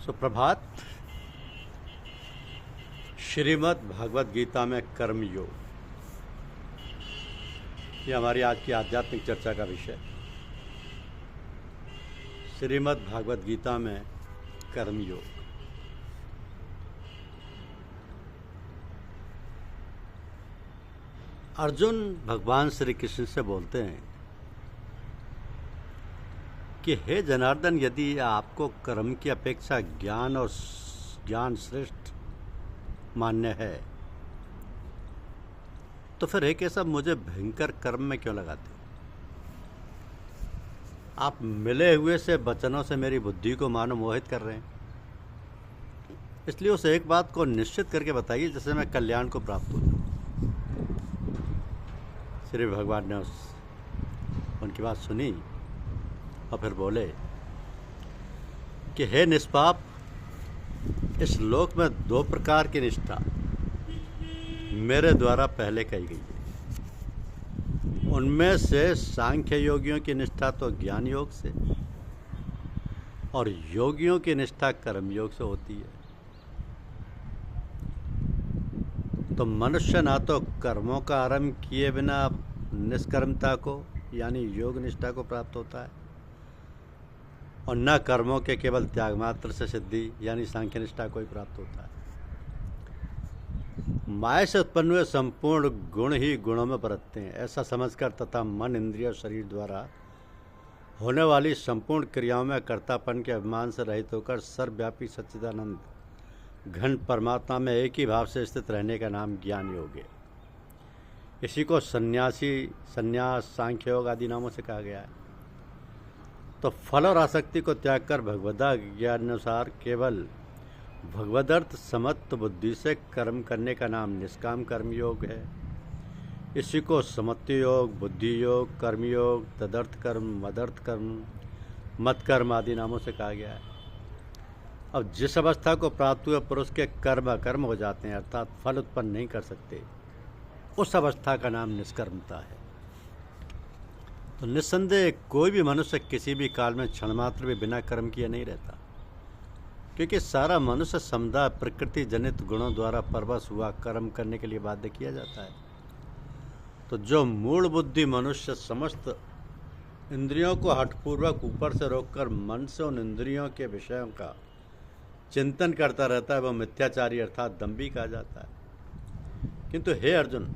सुप्रभात। श्रीमद् भागवत गीता में कर्म योग, ये हमारी आज की आध्यात्मिक चर्चा का विषय। श्रीमद् भागवत गीता में कर्म योग। अर्जुन भगवान श्री कृष्ण से बोलते हैं कि हे जनार्दन, यदि आपको कर्म की अपेक्षा ज्ञान श्रेष्ठ मान्य है तो फिर हे केशव, मुझे भयंकर कर्म में क्यों लगाते? आप मिले हुए से वचनों से मेरी बुद्धि को मानो मोहित कर रहे हैं। इसलिए उस एक बात को निश्चित करके बताइए जिससे मैं कल्याण को प्राप्त हो जाऊं। श्री भगवान ने उनकी बात सुनी और फिर बोले कि हे निष्पाप, इस लोक में दो प्रकार की निष्ठा मेरे द्वारा पहले कही गई है। उनमें से सांख्य योगियों की निष्ठा तो ज्ञान योग से और योगियों की निष्ठा कर्म योग से होती है। तो मनुष्य ना तो कर्मों का आरंभ किए बिना निष्कर्मता को यानी योग निष्ठा को प्राप्त होता है और न कर्मों के केवल त्याग मात्र से सिद्धि यानी सांख्य निष्ठा को ही प्राप्त होता है। माया से उत्पन्न हुए संपूर्ण गुण ही गुणों में बरतते हैं, ऐसा समझकर तथा मन, इंद्रिय और शरीर द्वारा होने वाली संपूर्ण क्रियाओं में कर्तापन के अभिमान से रहित होकर सर्वव्यापी सच्चिदानंद घन परमात्मा में एक ही भाव से स्थित रहने का नाम ज्ञान योग है। इसी को संन्यास, सांख्य योग आदि नामों से कहा गया है। तो फल और आसक्ति को त्याग कर भगवदाज्ञानुसार केवल भगवदर्थ समत्त बुद्धि से कर्म करने का नाम निष्काम कर्म योग है। इसी को समत्व योग, बुद्धि योग, कर्म योग, तदर्थ कर्म, मदर्थ कर्म, मत कर्म आदि नामों से कहा गया है। अब जिस अवस्था को प्राप्त हुए पुरुष के कर्म अकर्म हो जाते हैं, अर्थात फल उत्पन्न नहीं कर सकते, उस अवस्था का नाम निष्कर्मता है। तो निस्संदेह कोई भी मनुष्य किसी भी काल में क्षण मात्र भी बिना कर्म किए नहीं रहता, क्योंकि सारा मनुष्य समुदाय प्रकृति जनित गुणों द्वारा परवश हुआ कर्म करने के लिए बाध्य किया जाता है। तो जो मूल बुद्धि मनुष्य समस्त इंद्रियों को हठपूर्वक ऊपर से रोककर मन से उन इंद्रियों के विषयों का चिंतन करता रहता है, वह मिथ्याचारी अर्थात दंभी कहा जाता है। किंतु हे अर्जुन,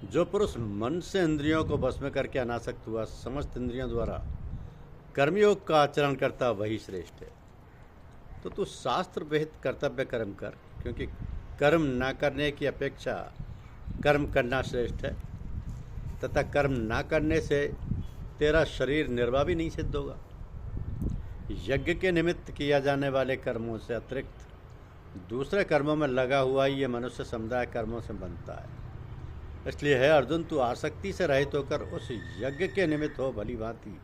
जो पुरुष मन से इंद्रियों को बस में करके अनासक्त हुआ समस्त इंद्रियों द्वारा कर्मयोग का आचरण करता वही श्रेष्ठ है। तो तू शास्त्र विहित कर्तव्य कर्म कर, क्योंकि कर्म न करने की अपेक्षा कर्म करना श्रेष्ठ है तथा कर्म न करने से तेरा शरीर निर्वाह भी नहीं सिद्ध होगा। यज्ञ के निमित्त किया जाने वाले कर्मों से अतिरिक्त दूसरे कर्मों में लगा हुआ ये मनुष्य समुदाय कर्मों से बनता है। इसलिए है अर्जुन, तू आसक्ति से रहित होकर उस यज्ञ के निमित्त हो भली भांति,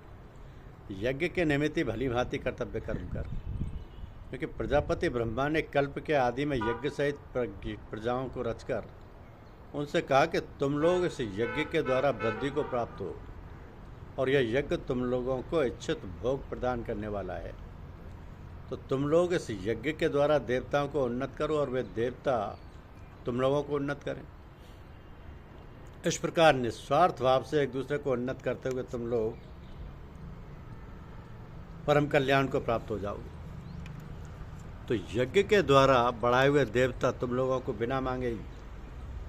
यज्ञ के निमित्त ही भली भांति कर्तव्य कर्म कर। क्योंकि प्रजापति ब्रह्मा ने कल्प के आदि में यज्ञ सहित प्रजाओं को रचकर उनसे कहा कि तुम लोग इस यज्ञ के द्वारा वृद्धि को प्राप्त हो और यह यज्ञ तुम लोगों को इच्छित भोग प्रदान करने वाला है। तो तुम लोग इस यज्ञ के द्वारा देवताओं को उन्नत करो और वे देवता तुम लोगों को उन्नत करें। इस प्रकार निस्वार्थ भाव से एक दूसरे को उन्नत करते हुए तुम लोग परम कल्याण को प्राप्त हो जाओगे। तो यज्ञ के द्वारा बढ़ाए हुए देवता तुम लोगों को बिना मांगे ही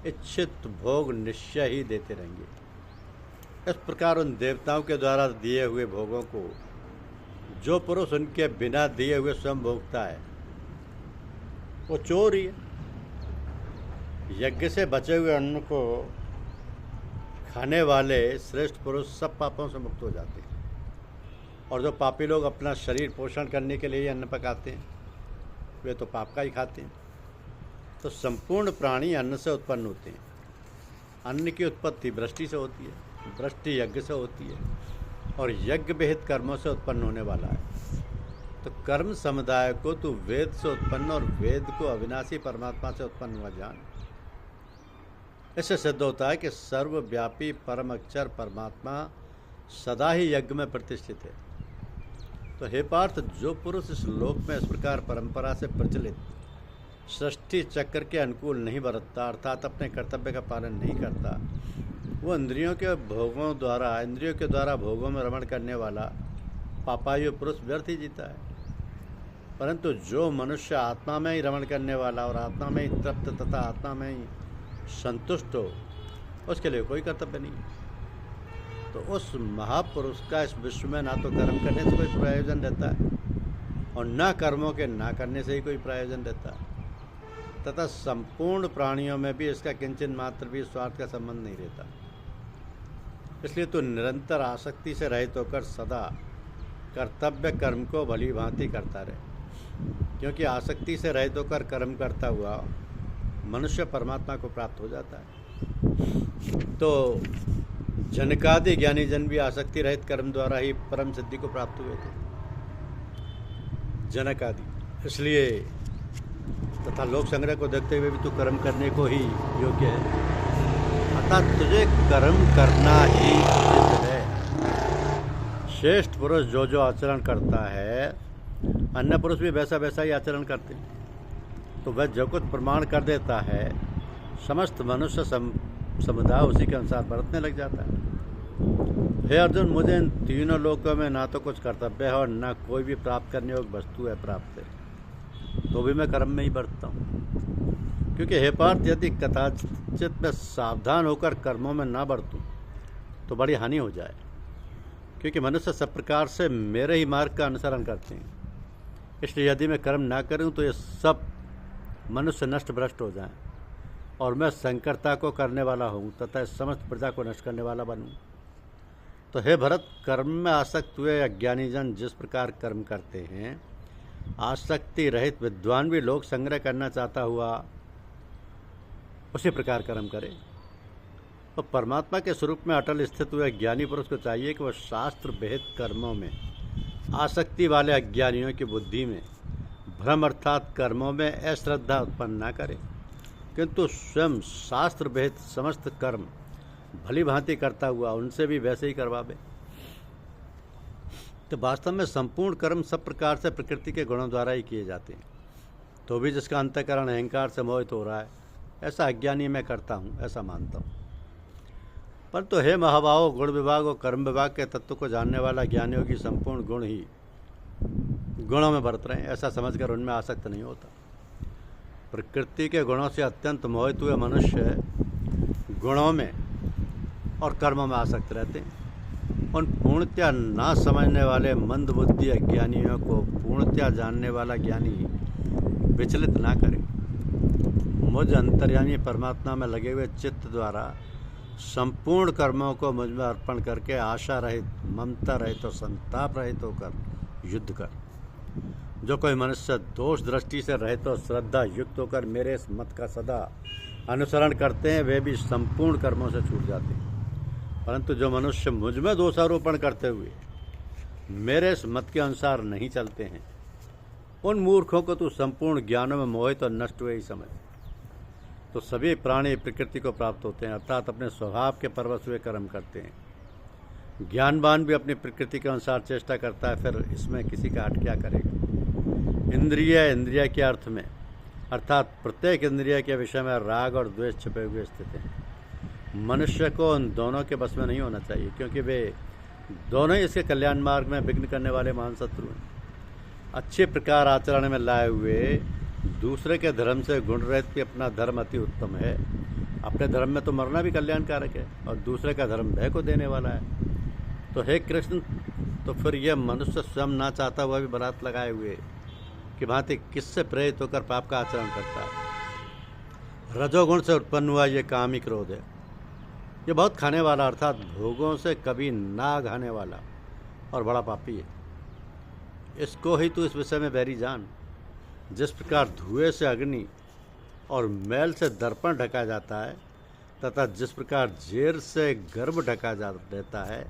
इच्छित भोग निश्चय ही देते रहेंगे। इस प्रकार उन देवताओं के द्वारा दिए हुए भोगों को जो पुरुष उनके बिना दिए हुए स्वयं भोगता है वो चोर ही है। यज्ञ से बचे हुए अन्न को खाने वाले श्रेष्ठ पुरुष सब पापों से मुक्त हो जाते हैं, और जो पापी लोग अपना शरीर पोषण करने के लिए अन्न पकाते हैं वे तो पाप का ही खाते हैं। तो संपूर्ण प्राणी अन्न से उत्पन्न होते हैं। अन्न की उत्पत्ति वृष्टि से होती है, वृष्टि यज्ञ से होती है और यज्ञ विहित कर्मों से उत्पन्न होने वाला है। तो कर्म समुदाय को तू वेद से उत्पन्न और वेद को अविनाशी परमात्मा से उत्पन्न हुआ जान। इससे सिद्ध होता है कि सर्वव्यापी परम अक्षर परमात्मा सदा ही यज्ञ में प्रतिष्ठित है। तो हे पार्थ, जो पुरुष इस लोक में इस प्रकार परंपरा से प्रचलित सृष्टि चक्र के अनुकूल नहीं बरतता, अर्थात अपने कर्तव्य का पालन नहीं करता, वो इंद्रियों के द्वारा भोगों में रमण करने वाला पापायु पुरुष व्यर्थ ही जीता है। परंतु जो मनुष्य आत्मा में ही रमण करने वाला और आत्मा में ही तृप्त तथा आत्मा में ही संतुष्ट हो, उसके लिए कोई कर्तव्य नहीं। तो उस महापुरुष का इस विश्व में ना तो कर्म करने से कोई प्रयोजन रहता है और न कर्मों के ना करने से ही कोई प्रयोजन रहता है, तथा संपूर्ण प्राणियों में भी इसका किंचन मात्र भी स्वार्थ का संबंध नहीं रहता। इसलिए तो निरंतर आसक्ति से रहित होकर सदा कर्तव्य कर्म को भली भांति करता रहे, क्योंकि आसक्ति से रहित होकर कर्म करता हुआ मनुष्य परमात्मा को प्राप्त हो जाता है। तो जनकादि ज्ञानी जन भी आसक्ति रहित कर्म द्वारा ही परम सिद्धि को प्राप्त हुए थे, जनक आदि। इसलिए तथा लोक संग्रह को देखते हुए भी तू कर्म करने को ही योग्य है, अतः तुझे कर्म करना ही उचित है। श्रेष्ठ पुरुष जो जो आचरण करता है, अन्य पुरुष भी वैसा वैसा ही आचरण करते हैं, तो वह जो कुछ प्रमाण कर देता है, समस्त मनुष्य समुदाय उसी के अनुसार बरतने लग जाता है। हे अर्जुन, मुझे इन तीनों लोकों में ना तो कुछ कर्तव्य है और ना कोई भी प्राप्त करने योग्य वस्तु है प्राप्त है, तो भी मैं कर्म में ही बरतता हूँ। क्योंकि हे पार्थ, यदि कदाचित मैं सावधान होकर कर्मों में ना बरतूँ तो बड़ी हानि हो जाए, क्योंकि मनुष्य सब प्रकार से मेरे ही मार्ग का अनुसरण करते हैं। इसलिए यदि मैं कर्म ना करूँ तो ये सब मनुष्य नष्ट भ्रष्ट हो जाएं और मैं संकरता को करने वाला हूँ तथा समस्त प्रजा को नष्ट करने वाला बनूँ। तो हे भरत, कर्म में आसक्त हुए अज्ञानी जन जिस प्रकार कर्म करते हैं, आसक्ति रहित विद्वान भी लोक संग्रह करना चाहता हुआ उसी प्रकार कर्म करे। तो परमात्मा के स्वरूप में अटल स्थित हुए ज्ञानी पुरुष को चाहिए कि वह शास्त्र विहित कर्मों में आसक्ति वाले अज्ञानियों की बुद्धि में भ्रम अर्थात कर्मों में अश्रद्धा उत्पन्न न करे, किंतु स्वयं शास्त्र विहित समस्त कर्म भली भांति करता हुआ उनसे भी वैसे ही करवावे। तो वास्तव में संपूर्ण कर्म सब प्रकार से प्रकृति के गुणों द्वारा ही किए जाते हैं, तो भी जिसका अंतःकरण अहंकार से मोहित हो रहा है, ऐसा अज्ञानी मैं करता हूँ, ऐसा मानता हूँ। परंतु हे महाबाहो, गुण विभाग और कर्म विभाग के तत्व को जानने वाला ज्ञानियों की संपूर्ण गुण ही गुणों में बरत रहे हैं, ऐसा समझकर उनमें आसक्त नहीं होता। प्रकृति के गुणों से अत्यंत मोहित हुए मनुष्य गुणों में और कर्मों में आसक्त रहते हैं। उन पूर्णतया ना समझने वाले मंद बुद्धि अज्ञानियों को पूर्णतया जानने वाला ज्ञानी विचलित ना करे। मुझ अंतर्यामी परमात्मा में लगे हुए चित्त द्वारा संपूर्ण कर्मों को मुझ में अर्पण करके आशा रहित, ममता रहित और संताप रहित होकर युद्ध कर। जो कोई मनुष्य दोष दृष्टि से रहित और श्रद्धा युक्त होकर मेरे इस मत का सदा अनुसरण करते हैं, वे भी संपूर्ण कर्मों से छूट जाते हैं। परंतु जो मनुष्य मुझ में दोषारोपण करते हुए मेरे इस मत के अनुसार नहीं चलते हैं, उन मूर्खों को तू संपूर्ण ज्ञानों में मोहित और नष्ट हुए ही समझ। तो सभी प्राणी प्रकृति को प्राप्त होते हैं, अर्थात अपने स्वभाव के परवश हुए कर्म करते हैं। ज्ञानवान भी अपनी प्रकृति के अनुसार चेष्टा करता है, फिर इसमें किसी का हट क्या करेगा। इंद्रिय के अर्थ में अर्थात प्रत्येक इंद्रिय के विषय में राग और द्वेष छिपे हुए स्थित हैं। मनुष्य को उन दोनों के बस में नहीं होना चाहिए, क्योंकि वे दोनों ही इसके कल्याण मार्ग में विघ्न करने वाले महान शत्रु हैं। अच्छे प्रकार आचरण में लाए हुए दूसरे के धर्म से गुण रहित भी अपना धर्म अति उत्तम है। अपने धर्म में तो मरना भी कल्याणकारक है और दूसरे का धर्म भय को देने वाला है। तो हे कृष्ण, तो फिर यह मनुष्य स्वयं ना चाहता हुआ भी बरात लगाए हुए कि भांति किससे प्रेरित होकर पाप का आचरण करता है। रजोगुण से उत्पन्न हुआ ये काम ही क्रोध है। ये बहुत खाने वाला अर्थात भोगों से कभी ना घाने वाला और बड़ा पापी है। इसको ही तू इस विषय में बैरी जान। जिस प्रकार धुएं से अग्नि और मैल से दर्पण ढका जाता है तथा जिस प्रकार जेर से गर्भ ढका जा रहता है,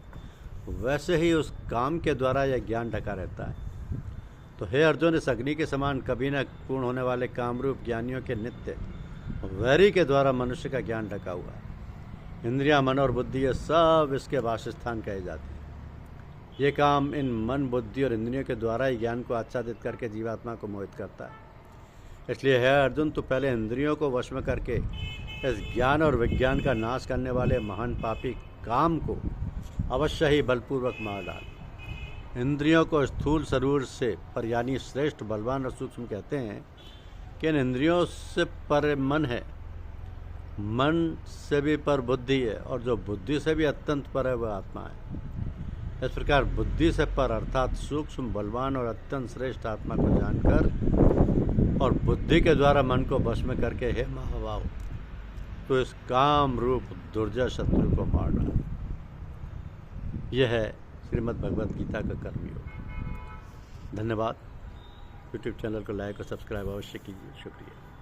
वैसे ही उस काम के द्वारा यह ज्ञान ढका रहता है। तो हे अर्जुन, इस अग्नि के समान कभी न पूर्ण होने वाले कामरूप ज्ञानियों के नित्य वैरी के द्वारा मनुष्य का ज्ञान ढका हुआ है। इंद्रियां, मन और बुद्धि ये सब इसके वासस्थान कहे जाते हैं। ये काम इन मन, बुद्धि और इंद्रियों के द्वारा ही ज्ञान को आच्छादित करके जीवात्मा को मोहित करता है। इसलिए है अर्जुन, तू पहले इंद्रियों को वश में करके इस ज्ञान और विज्ञान का नाश करने वाले महान पापी काम को अवश्य ही बलपूर्वक मार डाल। इंद्रियों को स्थूल शरीर से पर यानी श्रेष्ठ, बलवान और सूक्ष्म कहते हैं कि इन इंद्रियों से पर मन है, मन से भी पर बुद्धि है, और जो बुद्धि से भी अत्यंत पर है वह आत्मा है। इस प्रकार बुद्धि से पर अर्थात सूक्ष्म, बलवान और अत्यंत श्रेष्ठ आत्मा को जानकर और बुद्धि के द्वारा मन को वश में करके हे महाभाव, तो इस काम रूप दुर्जय शत्रु को मार डाल। यह है श्रीमद् भगवद गीता का कर्मयोग। धन्यवाद। यूट्यूब चैनल को लाइक और सब्सक्राइब अवश्य कीजिए। शुक्रिया।